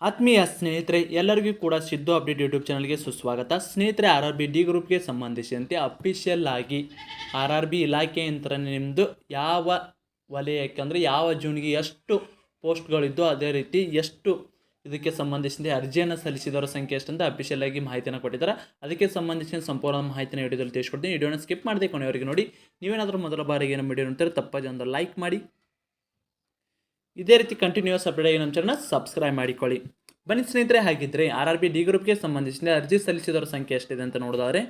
ಆತ್ಮೀಯ ಸ್ನೇಹಿತರೆ, ಎಲ್ಲರಿಗೂ ಕೂಡ ಸಿದ್ದು ಅಪ್ಡೇಟ್ ಯೂಟ್ಯೂಬ್ ಚಾನಲ್ಗೆ ಸುಸ್ವಾಗತ. ಸ್ನೇಹಿತರೆ, ಆರ್ ಆರ್ ಬಿ ಡಿ ಗ್ರೂಪ್ಗೆ ಸಂಬಂಧಿಸಿದಂತೆ ಅಫಿಷಿಯಲ್ ಆಗಿ ಆರ್ ಆರ್ ಬಿ ಇಲಾಖೆಯಿಂದ ನಿಮ್ಮದು ಯಾವ ವಲಯಕ್ಕೆ ಅಂದರೆ ಯಾವ ಜೂನ್ಗೆ ಎಷ್ಟು ಪೋಸ್ಟ್ಗಳಿದ್ದು, ಅದೇ ರೀತಿ ಎಷ್ಟು ಇದಕ್ಕೆ ಸಂಬಂಧಿಸಿದ ಅರ್ಜಿಯನ್ನು ಸಲ್ಲಿಸಿದವರ ಸಂಖ್ಯೆ ಎಷ್ಟಂತ ಅಫಿಷಿಯಲ್ ಆಗಿ ಮಾಹಿತಿಯನ್ನು ಕೊಟ್ಟಿದ್ದಾರೆ. ಅದಕ್ಕೆ ಸಂಬಂಧಿಸಿದ ಸಂಪೂರ್ಣ ಮಾಹಿತಿನ ವಿಡಿಯೋದಲ್ಲಿ ತಿಳಿಸ್ಕೊಡ್ತೀನಿ. ವಿಡಿಯೋನ ಸ್ಕಿಪ್ ಮಾಡದೆ ಕೊನೆಯವರೆಗೆ ನೋಡಿ. ನೀವೇನಾದರೂ ಮೊದಲ ಬಾರಿಗೆ ನಮ್ಮ ವಿಡಿಯೋ ನೋಡ್ತಾರೆ ತಪ್ಪದೆ ಒಂದು ಲೈಕ್ ಮಾಡಿ. ಇದೇ ರೀತಿ ಕಂಟಿನ್ಯೂಸ್ ಅಪ್ಡೇಟ್ ಆಗಿ ನಮ್ಮ ಚಾನಲ್ ಸಬ್ಸ್ಕ್ರೈಬ್ ಮಾಡಿಕೊಳ್ಳಿ. ಬನ್ನಿ ಸ್ನೇಹಿತರೆ, ಹಾಗಿದ್ರೆ ಆರ್ ಆರ್ ಬಿ ಡಿ ಗ್ರೂಪ್ಗೆ ಸಂಬಂಧಿಸಿದ ಅರ್ಜಿ ಸಲ್ಲಿಸಿದವರ ಸಂಖ್ಯೆ ಎಷ್ಟಿದೆ ಅಂತ ನೋಡಿದ್ರೆ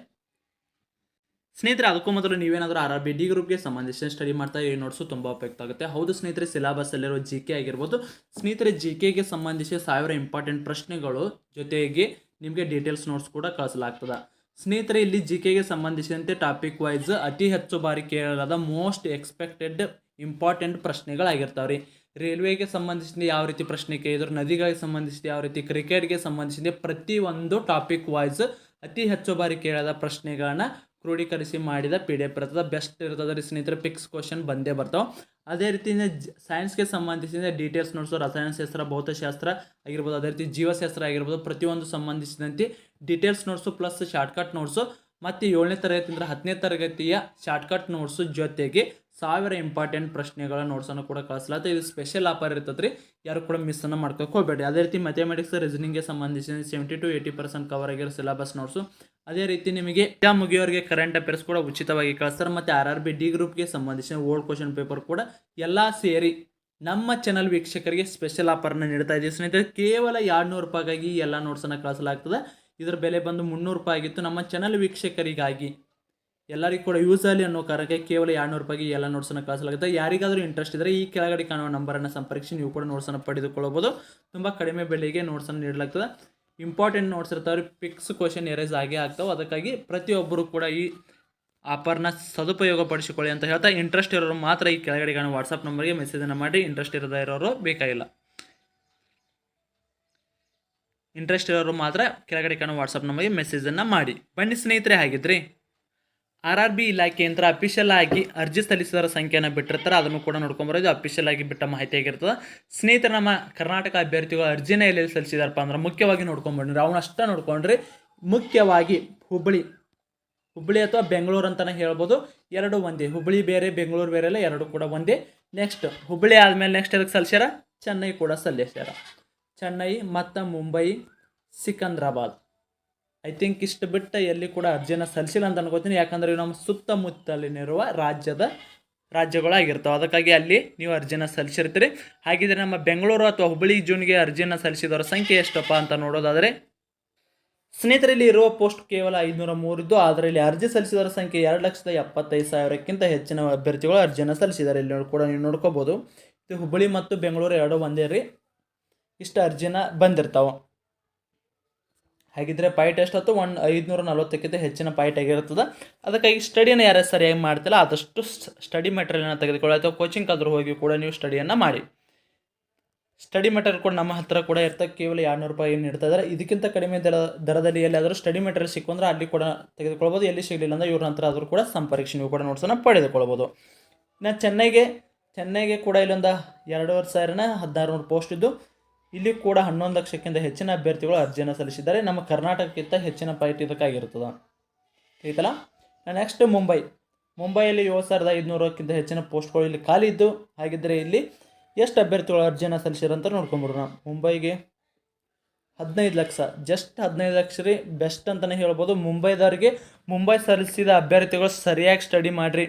ಸ್ನೇಹಿತರೆ, ಅದಕ್ಕೂ ಮೊದಲು ನೀವೇನಾದರೂ ಆರ್ ಆರ್ ಬಿ ಡಿ ಗ್ರೂಪ್ಗೆ ಸಂಬಂಧಿಸಿದ ಸ್ಟಡಿ ಮಾಡ್ತಾ ಈ ನೋಟ್ಸು ತುಂಬ ಉಪಯುಕ್ತ ಆಗುತ್ತೆ. ಹೌದು ಸ್ನೇಹಿತರೆ, ಸಿಲೆಬಸ್ಸಲ್ಲಿರೋ ಜಿ ಕೆ ಆಗಿರ್ಬೋದು. ಸ್ನೇಹಿತರೆ, ಜಿ ಕೆಗೆ ಸಂಬಂಧಿಸಿ 1000 ಇಂಪಾರ್ಟೆಂಟ್ ಪ್ರಶ್ನೆಗಳು ಜೊತೆಗೆ ನಿಮಗೆ ಡೀಟೇಲ್ಸ್ ನೋಟ್ಸ್ ಕೂಡ ಕಳಿಸಲಾಗ್ತದೆ. ಸ್ನೇಹಿತರೆ, ಇಲ್ಲಿ ಜಿ ಕೆಗೆ ಸಂಬಂಧಿಸಿದಂತೆ ಟಾಪಿಕ್ ವೈಸ್ ಅತಿ ಹೆಚ್ಚು ಬಾರಿ ಕೇಳಲಾದ ಮೋಸ್ಟ್ ಎಕ್ಸ್ಪೆಕ್ಟೆಡ್ ಇಂಪಾರ್ಟೆಂಟ್ ಪ್ರಶ್ನೆಗಳಾಗಿರ್ತಾವೆ ರೀ. ರೈಲ್ವೆಗೆ ಸಂಬಂಧಿಸಿದ ಯಾವ ರೀತಿ ಪ್ರಶ್ನೆ ಕೇಳಿದ್ರು, ನದಿಗಳಿಗೆ ಸಂಬಂಧಿಸಿದ ಯಾವ ರೀತಿ, ಕ್ರಿಕೆಟ್ಗೆ ಸಂಬಂಧಿಸಿದ ಪ್ರತಿಯೊಂದು ಟಾಪಿಕ್ ವೈಸ್ ಅತಿ ಹೆಚ್ಚು ಬಾರಿ ಕೇಳದ ಪ್ರಶ್ನೆಗಳನ್ನ ಕ್ರೋಢೀಕರಿಸಿ ಮಾಡಿದ PDF ಇರ್ತದೆ. ಬೆಸ್ಟ್ ಇರ್ತದೆ ರೀ ಸ್ನೇಹಿತರೆ. ಫಿಕ್ಸ್ ಕ್ವಶನ್ ಬಂದೇ ಬರ್ತಾವೆ. ಅದೇ ರೀತಿ ಸೈನ್ಸ್ಗೆ ಸಂಬಂಧಿಸಿದ ಡೀಟೇಲ್ಸ್ ನೋಟ್ಸು, ರಸಾಯನಶಾಸ್ತ್ರ, ಭೌತಶಾಸ್ತ್ರ ಆಗಿರ್ಬೋದು, ಅದೇ ರೀತಿ ಜೀವಶಾಸ್ತ್ರ ಆಗಿರ್ಬೋದು, ಪ್ರತಿಯೊಂದು ಸಂಬಂಧಿಸಿದಂತೆ details notes plus shortcut notes ಮತ್ತು 7ನೇ ತರಗತಿಯಿಂದ 10ನೇ ತರಗತಿಯ ಶಾರ್ಟ್ಕಟ್ ನೋಟ್ಸು ಜೊತೆಗೆ 1000 ಇಂಪಾರ್ಟೆಂಟ್ ಪ್ರಶ್ನೆಗಳ ನೋಟ್ಸನ್ನು ಕೂಡ ಕಳಿಸಲಾಗುತ್ತೆ. ಇದು ಸ್ಪೆಷಲ್ ಆಫರ್ ಇರ್ತದೆ ರೀ, ಯಾರು ಕೂಡ ಮಿಸ್ಸನ್ನು ಮಾಡ್ಕೋಕೆ ಹೋಗಬೇಡಿ. ಅದೇ ರೀತಿ ಮ್ಯಾಥಮೆಟಿಕ್ಸ್, ರೀಸನಿಂಗ್ಗೆ ಸಂಬಂಧಿಸಿದ 70 to 80% ಕವರ್ ಆಗಿರೋ ಸಿಲೆಬಸ್ ನೋಟ್ಸು. ಅದೇ ರೀತಿ ನಿಮಗೆ ಮುಗಿಯೋರಿಗೆ ಕರೆಂಟ್ ಅಫೇರ್ಸ್ ಕೂಡ ಉಚಿತವಾಗಿ ಕಳಿಸ್ತಾರೆ. ಮತ್ತು ಆರ್ ಆರ್ ಬಿ ಡಿ ಗ್ರೂಪ್ಗೆ ಸಂಬಂಧಿಸಿದ ಓಲ್ಡ್ ಕ್ವಶನ್ ಪೇಪರ್ ಕೂಡ ಎಲ್ಲ ಸೇರಿ ನಮ್ಮ ಚಾನಲ್ ವೀಕ್ಷಕರಿಗೆ ಸ್ಪೆಷಲ್ ಆಫರ್ನ ನೀಡ್ತಾ ಇದ್ದೀವಿ ಸ್ನೇಹಿತರೆ. ಕೇವಲ 200 ರೂಪಾಯಿಗಾಗಿ ಎಲ್ಲ ನೋಟ್ಸನ್ನು ಕಳಿಸಲಾಗ್ತದೆ. ಇದರ ಬೆಲೆ ಬಂದು 300 ರೂಪಾಯಿ ಆಗಿತ್ತು. ನಮ್ಮ ಚಾನಲ್ ವೀಕ್ಷಕರಿಗಾಗಿ ಎಲ್ಲರಿಗೂ ಕೂಡ ಯೂಸ್ ಆಗಲಿ ಅನ್ನೋ ಕಾರಣಕ್ಕೆ ಕೇವಲ 200 ರೂಪಾಯಿಗೆ ಎಲ್ಲ ನೋಟ್ಸನ್ನು ಕಳಿಸಲಾಗುತ್ತೆ. ಯಾರಿಗಾದರೂ ಇಂಟ್ರೆಸ್ಟ್ ಇದ್ದರೆ ಈ ಕೆಳಗಡೆ ಕಾಣುವ ನಂಬರನ್ನು ಸಂಪರ್ಕಿಸಿ ನೀವು ಕೂಡ ನೋಟ್ಸನ್ನು ಪಡೆದುಕೊಳ್ಳಬಹುದು. ತುಂಬ ಕಡಿಮೆ ಬೆಲೆಗೆ ನೋಟ್ಸನ್ನು ನೀಡಲಾಗ್ತದೆ. ಇಂಪಾರ್ಟೆಂಟ್ ನೋಟ್ಸ್ ಇರ್ತಾವೆ, ಫಿಕ್ಸ್ ಕ್ವಶನ್ ಎರೇಸ್ ಆಗೇ ಆಗ್ತಾವೆ. ಅದಕ್ಕಾಗಿ ಪ್ರತಿಯೊಬ್ಬರು ಕೂಡ ಈ ಆಫರ್ನ ಸದುಪಯೋಗ ಪಡಿಸಿಕೊಳ್ಳಿ ಅಂತ ಹೇಳ್ತಾ, ಇಂಟ್ರೆಸ್ಟ್ ಇರೋರು ಮಾತ್ರ ಈ ಕೆಳಗಡೆ ಕಾಣುವ ವಾಟ್ಸಪ್ ನಂಬರ್ಗೆ ಮೆಸೇಜನ್ನು ಮಾಡಿ. ಇಂಟ್ರೆಸ್ಟ್ ಇರೋರು ಬೇಕಾಗಿಲ್ಲ. ಇಂಟ್ರೆಸ್ಟ್ ಇರೋರು ಮಾತ್ರ ಕೆಳಗಡೆ ಕಾಣುವ ವಾಟ್ಸಪ್ ನಂಬರ್ಗೆ ಮೆಸೇಜನ್ನು ಮಾಡಿ. ಬನ್ನಿ ಸ್ನೇಹಿತರೆ, ಹಾಗಿದ್ರಿ ಆರ್ ಆರ್ ಬಿ ಇಲಾಖೆಯಿಂದ ಅಫಿಷಿಯಲ್ ಆಗಿ ಅರ್ಜಿ ಸಲ್ಲಿಸಿದವರ ಸಂಖ್ಯೆಯನ್ನು ಬಿಟ್ಟಿರ್ತಾರೆ. ಅದನ್ನು ಕೂಡ ನೋಡ್ಕೊಂಬರೋದು ಅಫಿಷಿಯಲ್ ಆಗಿ ಬಿಟ್ಟ ಮಾಹಿತಿ ಆಗಿರ್ತದೆ. ಸ್ನೇಹಿತರೆ, ನಮ್ಮ ಕರ್ನಾಟಕ ಅಭ್ಯರ್ಥಿಗಳು ಅರ್ಜಿನ ಎಲ್ಲಿ ಸಲ್ಲಿಸಿದಾರಪ್ಪ ಅಂದ್ರೆ ಮುಖ್ಯವಾಗಿ ನೋಡ್ಕೊಂಡ್ಬಂಡ್ರಿ. ಅವನು ಅಷ್ಟೇ ನೋಡ್ಕೊಂಡ್ರಿ. ಮುಖ್ಯವಾಗಿ ಹುಬ್ಬಳ್ಳಿ ಅಥವಾ ಬೆಂಗಳೂರು ಅಂತಲೇ ಹೇಳ್ಬೋದು. ಎರಡು ಒಂದೇ. ಹುಬ್ಬಳ್ಳಿ ಬೇರೆ, ಬೆಂಗಳೂರು ಬೇರೆ ಇಲ್ಲ, ಎರಡು ಕೂಡ ಒಂದೇ. ನೆಕ್ಸ್ಟ್ ಹುಬ್ಬಳ್ಳಿ ಆದಮೇಲೆ ನೆಕ್ಸ್ಟ್ ಅದಕ್ಕೆ ಸಲ್ಲಿಸ್ಯಾರ ಚೆನ್ನೈ ಕೂಡ ಸಲ್ಲಿಸ್ಯಾರ. ಚೆನ್ನೈ ಮತ್ತು ಮುಂಬೈ, ಸಿಕಂದ್ರಾಬಾದ್. ಐ ಥಿಂಕ್ ಇಷ್ಟು ಬಿಟ್ಟು ಎಲ್ಲಿ ಕೂಡ ಅರ್ಜಿನ ಸಲ್ಲಿಸಿಲ್ಲ ಅಂತ ಅನ್ಕೋತೀನಿ. ಯಾಕಂದರೆ ಇವು ನಮ್ಮ ಸುತ್ತಮುತ್ತಲಿನಿರುವ ರಾಜ್ಯಗಳಾಗಿರ್ತಾವೆ. ಅದಕ್ಕಾಗಿ ಅಲ್ಲಿ ನೀವು ಅರ್ಜಿನ ಸಲ್ಲಿಸಿರ್ತೀರಿ. ಹಾಗಿದ್ರೆ ನಮ್ಮ ಬೆಂಗಳೂರು ಅಥವಾ ಹುಬ್ಬಳ್ಳಿ ಜೂನ್ಗೆ ಅರ್ಜಿನ ಸಲ್ಲಿಸಿದವರ ಸಂಖ್ಯೆ ಎಷ್ಟಪ್ಪ ಅಂತ ನೋಡೋದಾದರೆ ಸ್ನೇಹಿತರಲ್ಲಿ ಇರುವ ಪೋಸ್ಟ್ ಕೇವಲ 503 ಇದ್ದು, ಅದರಲ್ಲಿ ಅರ್ಜಿ ಸಲ್ಲಿಸಿದವರ ಸಂಖ್ಯೆ 2,75,000ಕ್ಕಿಂತ ಹೆಚ್ಚಿನ ಅಭ್ಯರ್ಥಿಗಳು ಅರ್ಜಿಯನ್ನು ಸಲ್ಲಿಸಿದ್ದಾರೆ. ಇಲ್ಲಿ ಕೂಡ ನೀವು ನೋಡ್ಕೋಬೋದು. ಇದು ಹುಬ್ಬಳ್ಳಿ ಮತ್ತು ಬೆಂಗಳೂರು ಎರಡು ಒಂದೇ ರೀ. ಇಷ್ಟು ಅರ್ಜಿನ ಬಂದಿರ್ತಾವೆ. ಹಾಗಿದ್ರೆ ಪಾಯಿಂಟ್ ಎಷ್ಟೊತ್ತು 540ಕ್ಕಿಂತ ಹೆಚ್ಚಿನ ಪಾಯಿಂಟ್ ಆಗಿರ್ತದೆ. ಅದಕ್ಕಾಗಿ ಸ್ಟಡಿಯನ್ನು ಯಾರು ಸರಿಯಾಗಿ ಮಾಡ್ತಿಲ್ಲ ಆದಷ್ಟು ಸ್ಟಡಿ ಮೆಟೀರಿಯಲ್ನ ತೆಗೆದುಕೊಳ್ಳಿ, ಅಥವಾ ಕೋಚಿಂಗ್ ಆದರೂ ಹೋಗಿ ಕೂಡ ನೀವು ಸ್ಟಡಿಯನ್ನು ಮಾಡಿ. ಸ್ಟಡಿ ಮೆಟೀರಿಯಲ್ ಕೂಡ ನಮ್ಮ ಹತ್ರ ಕೂಡ ಇರ್ತದೆ. ಕೇವಲ 200 ರೂಪಾಯಿ ನೀಡ್ತಾ ಇದ್ದಾರೆ. ಇದಕ್ಕಿಂತ ಕಡಿಮೆ ದರದಲ್ಲಿ ಎಲ್ಲಿಯಾದರೂ ಸ್ಟಡಿ ಮೆಟೀರಿಯಲ್ ಸಿಕ್ಕಂದ್ರೆ ಅಲ್ಲಿ ಕೂಡ ತೆಗೆದುಕೊಳ್ಬೋದು. ಎಲ್ಲಿ ಸಿಗಲಿಲ್ಲ ಅಂದರೆ ಇವ್ರ ನಂತರ ಆದರೂ ಕೂಡ ಸಂಪರ್ಕಿಸಿ ನೀವು ಕೂಡ ನೋಟ್ಸನ್ನು ಪಡೆದುಕೊಳ್ಬೋದು. ಇನ್ನು ಚೆನ್ನೈಗೆ ಕೂಡ ಇಲ್ಲೊಂದು 2,500 1600 ಪೋಸ್ಟ್ ಇದ್ದು, ಇಲ್ಲಿ ಕೂಡ 11 ಲಕ್ಷಕ್ಕಿಂತ ಹೆಚ್ಚಿನ ಅಭ್ಯರ್ಥಿಗಳು ಅರ್ಜಿಯನ್ನು ಸಲ್ಲಿಸಿದ್ದಾರೆ. ನಮ್ಮ ಕರ್ನಾಟಕಕ್ಕಿಂತ ಹೆಚ್ಚಿನ ಪಾಯಿಂಟ್ ಇದಕ್ಕಾಗಿರ್ತದೆ. ಆಯ್ತಲ್ಲ. ನೆಕ್ಸ್ಟ್ ಮುಂಬೈಯಲ್ಲಿ 7,500ಕ್ಕಿಂತ ಹೆಚ್ಚಿನ ಪೋಸ್ಟ್ಗಳು ಇಲ್ಲಿ ಖಾಲಿ ಇದ್ದು. ಹಾಗಿದ್ದರೆ ಇಲ್ಲಿ ಎಷ್ಟು ಅಭ್ಯರ್ಥಿಗಳು ಅರ್ಜಿಯನ್ನು ಸಲ್ಲಿಸಿರಂತ ನೋಡ್ಕೊಂಬಿಡೋಣ. ಮುಂಬೈಗೆ 15 ಲಕ್ಷ, ಜಸ್ಟ್ 15 ಲಕ್ಷ ರೀ. ಬೆಸ್ಟ್ ಅಂತಲೇ ಹೇಳ್ಬೋದು. ಮುಂಬೈ ಸಲ್ಲಿಸಿದ ಅಭ್ಯರ್ಥಿಗಳು ಸರಿಯಾಗಿ ಸ್ಟಡಿ ಮಾಡಿರಿ.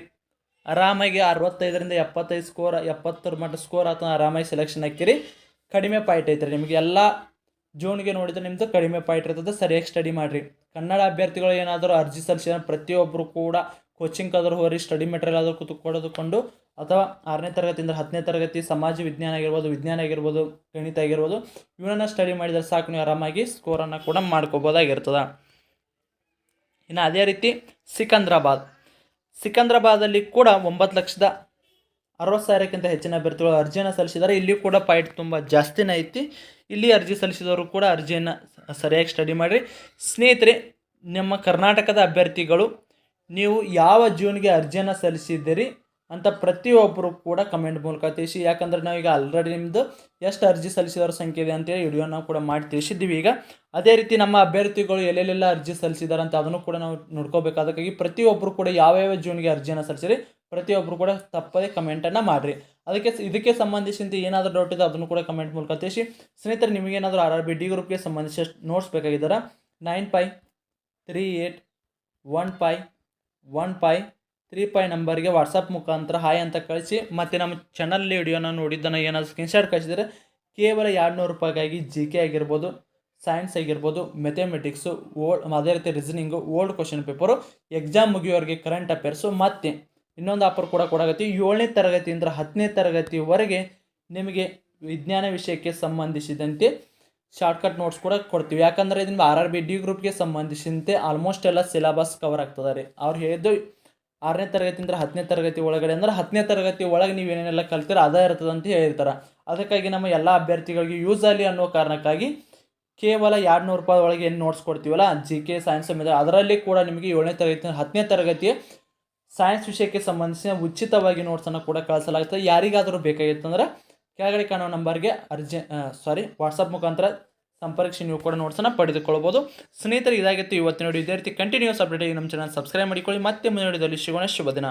ಆರಾಮಾಗಿ 65ರಿಂದ 75 ಸ್ಕೋರ್, 70 ಮಟ್ಟ ಸ್ಕೋರ್ ಆತ ಆರಾಮಾಗಿ ಸೆಲೆಕ್ಷನ್ ಹಾಕಿರಿ. ಕಡಿಮೆ ಪಾಯಿಂಟ್ ಐತ್ರಿ ನಿಮಗೆ. ಎಲ್ಲ ಜೂನ್ಗೆ ನೋಡಿದರೆ ನಿಮ್ಮದು ಕಡಿಮೆ ಪಾಯಿಂಟ್ ಇರ್ತದೆ. ಸರಿಯಾಗಿ ಸ್ಟಡಿ ಮಾಡಿರಿ. ಕನ್ನಡ ಅಭ್ಯರ್ಥಿಗಳು ಏನಾದರೂ ಅರ್ಜಿ ಸಲ್ಲಿಸಿದ್ರೆ ಪ್ರತಿಯೊಬ್ಬರು ಕೂಡ ಕೋಚಿಂಗ್ ಆದರೂ ಹೋಗಿ ಸ್ಟಡಿ ಮೆಟೀರಿಯಲ್ ಆದರೂ ಕೂತ್ಕೊಳ್ಳೋದುಕೊಂಡು, ಅಥವಾ 6ನೇ ತರಗತಿಯಿಂದ 10ನೇ ತರಗತಿ ಸಮಾಜ ವಿಜ್ಞಾನ ಆಗಿರ್ಬೋದು, ಗಣಿತ ಆಗಿರ್ಬೋದು, ಇವನ್ನ ಸ್ಟಡಿ ಮಾಡಿದರೆ ಸಾಕು, ನೀವು ಆರಾಮಾಗಿ ಸ್ಕೋರನ್ನು ಕೂಡ ಮಾಡ್ಕೋಬೋದಾಗಿರ್ತದೆ. ಇನ್ನು ಅದೇ ರೀತಿ ಸಿಕಂದ್ರಾಬಾದಲ್ಲಿ ಕೂಡ 9,60,000ಕ್ಕಿಂತ ಹೆಚ್ಚಿನ ಅಭ್ಯರ್ಥಿಗಳು ಅರ್ಜಿಯನ್ನು ಸಲ್ಲಿಸಿದ್ದಾರೆ. ಇಲ್ಲಿ ಕೂಡ ಪಾಯಿಂಟ್ ತುಂಬ ಜಾಸ್ತಿನೇ ಐತಿ. ಇಲ್ಲಿ ಅರ್ಜಿ ಸಲ್ಲಿಸಿದವರು ಕೂಡ ಅರ್ಜಿಯನ್ನು ಸರಿಯಾಗಿ ಸ್ಟಡಿ ಮಾಡಿರಿ. ಸ್ನೇಹಿತರೆ, ನಮ್ಮ ಕರ್ನಾಟಕದ ಅಭ್ಯರ್ಥಿಗಳು ನೀವು ಯಾವ ಜೂನ್ಗೆ ಅರ್ಜಿಯನ್ನು ಸಲ್ಲಿಸಿದ್ದೀರಿ ಅಂತ ಪ್ರತಿಯೊಬ್ಬರು ಕೂಡ ಕಮೆಂಟ್ ಮೂಲಕ ತಿಳಿಸಿ. ಯಾಕಂದರೆ ನಾವೀಗ ಆಲ್ರೆಡಿ ನಿಮ್ಮದು ಎಷ್ಟು ಅರ್ಜಿ ಸಲ್ಲಿಸಿದವ್ರ ಸಂಖ್ಯೆ ಇದೆ ಅಂತೇಳಿ ವಿಡಿಯೋ ನಾವು ಕೂಡ ಮಾಡಿ ತಿಳಿಸಿದ್ದೀವಿ. ಈಗ ಅದೇ ರೀತಿ ನಮ್ಮ ಅಭ್ಯರ್ಥಿಗಳು ಎಲ್ಲೆಲ್ಲೆಲ್ಲ ಅರ್ಜಿ ಸಲ್ಲಿಸಿದ್ದಾರೆ ಅಂತ ಅದನ್ನು ಕೂಡ ನಾವು ನೋಡ್ಕೋಬೇಕಾದಕ್ಕಾಗಿ ಪ್ರತಿಯೊಬ್ಬರು ಕೂಡ ಯಾವ್ಯಾವ ಜೂನ್ಗೆ ಅರ್ಜಿಯನ್ನು ಸಲ್ಲಿಸಿರಿ ಪ್ರತಿಯೊಬ್ಬರು ಕೂಡ ತಪ್ಪದೇ ಕಮೆಂಟನ್ನು ಮಾಡಿರಿ. ಇದಕ್ಕೆ ಸಂಬಂಧಿಸಿದಂತೆ ಏನಾದರೂ ಡೌಟ್ ಇದೆ ಅದನ್ನು ಕೂಡ ಕಮೆಂಟ್ ಮೂಲಕ ತಿಳಿಸಿ. ಸ್ನೇಹಿತರೆ, ನಿಮಗೇನಾದರೂ RRB ಡಿ ಗ್ರೂಪ್ಗೆ ಸಂಬಂಧಿಸಿದ ನೋಟ್ಸ್ ಬೇಕಾಗಿದ್ದಾರೆ 9538151535 ನಂಬರ್ಗೆ ವಾಟ್ಸಪ್ ಮುಖಾಂತರ ಹಾಯ್ ಅಂತ ಕಳಿಸಿ. ಮತ್ತು ನಮ್ಮ ಚಾನಲಲ್ಲಿ ವಿಡಿಯೋನ ನೋಡಿದ್ದನ್ನು ಏನಾದರೂ ಸ್ಕ್ರೀನ್ಶಾಟ್ ಕಳಿಸಿದರೆ ಕೇವಲ 200 ರೂಪಾಯಿಗಾಗಿ GK ಆಗಿರ್ಬೋದು, ಸೈನ್ಸ್ ಆಗಿರ್ಬೋದು, ಮೆಥಮೆಟಿಕ್ಸು, ಅದೇ ರೀತಿ reasoning, old question paper, exam ಮುಗಿಯೋರಿಗೆ ಕರೆಂಟ್ ಅಫೇರ್ಸು, ಮತ್ತು ಇನ್ನೊಂದು ಆಫರ್ ಕೂಡ ಕೊಡಾಕತ್ತೀವಿ. 7ನೇ ತರಗತಿಯಿಂದ 10ನೇ ತರಗತಿವರೆಗೆ ನಿಮಗೆ ವಿಜ್ಞಾನ ವಿಷಯಕ್ಕೆ ಸಂಬಂಧಿಸಿದಂತೆ ಶಾರ್ಟ್ಕಟ್ ನೋಟ್ಸ್ ಕೂಡ ಕೊಡ್ತೀವಿ. ಯಾಕಂದರೆ ಇದನ್ನು RRB ಡಿ ಗ್ರೂಪ್ಗೆ ಸಂಬಂಧಿಸಿದಂತೆ ಆಲ್ಮೋಸ್ಟ್ ಎಲ್ಲ ಸಿಲೆಬಸ್ ಕವರ್ ಆಗ್ತದೆ ರೀ. ಅವ್ರು ಹೇಳಿದ್ದು 6ನೇ ತರಗತಿಯಿಂದ 10ನೇ ತರಗತಿ ಒಳಗಡೆ ಅಂದರೆ 10ನೇ ತರಗತಿ ಒಳಗೆ ನೀವು ಏನೇನೆಲ್ಲ ಕಲ್ತೀರ ಅದೇ ಇರ್ತದೆ ಅಂತ ಹೇಳಿರ್ತಾರೆ. ಅದಕ್ಕಾಗಿ ನಮ್ಮ ಎಲ್ಲ ಅಭ್ಯರ್ಥಿಗಳಿಗೆ ಯೂಸ್ ಆಗಲಿ ಅನ್ನೋ ಕಾರಣಕ್ಕಾಗಿ ಕೇವಲ 200 ರೂಪಾಯಿ ಒಳಗೆ ಏನು ನೋಟ್ಸ್ ಕೊಡ್ತೀವಲ್ಲ GK, ಸೈನ್ಸ್ ಮೇಲೆ ಅದರಲ್ಲಿ ಕೂಡ ನಿಮಗೆ 7ನೇ ತರಗತಿ 10ನೇ ತರಗತಿಯ ಸೈನ್ಸ್ ವಿಷಯಕ್ಕೆ ಸಂಬಂಧಿಸಿದ ಉಚಿತವಾಗಿ ನೋಟ್ಸನ್ನು ಕೂಡ ಕಳಿಸಲಾಗ್ತದೆ. ಯಾರಿಗಾದರೂ ಬೇಕಾಗಿತ್ತಂದ್ರೆ ಕೆಳಗಡೆ ಕಾಣೋ ನಂಬರ್ಗೆ ವಾಟ್ಸಪ್ ಮುಖಾಂತರ ಸಂಪರ್ಕಿಸಿ ನೀವು ಕೂಡ ನೋಟ್ಸನ್ನು ಪಡೆದುಕೊಳ್ಬೋದು. ಸ್ನೇಹಿತರೆ, ಇದಾಗಿತ್ತು ಇವತ್ತಿನ ವಿಡಿಯೋ. ಇದೇ ರೀತಿ ಕಂಟಿನ್ಯೂಸ್ ಅಪ್ಡೇಟ್ ನಮ್ಮ ಚಾನಲ್ ಸಬ್ಸ್ಕ್ರೈಬ್ ಮಾಡಿಕೊಳ್ಳಿ. ಮತ್ತೆ ಮುಂದಿನ ವಿಡಿಯೋದಲ್ಲಿ ಸಿಗೋಣ. ಶುಭ ದಿನ.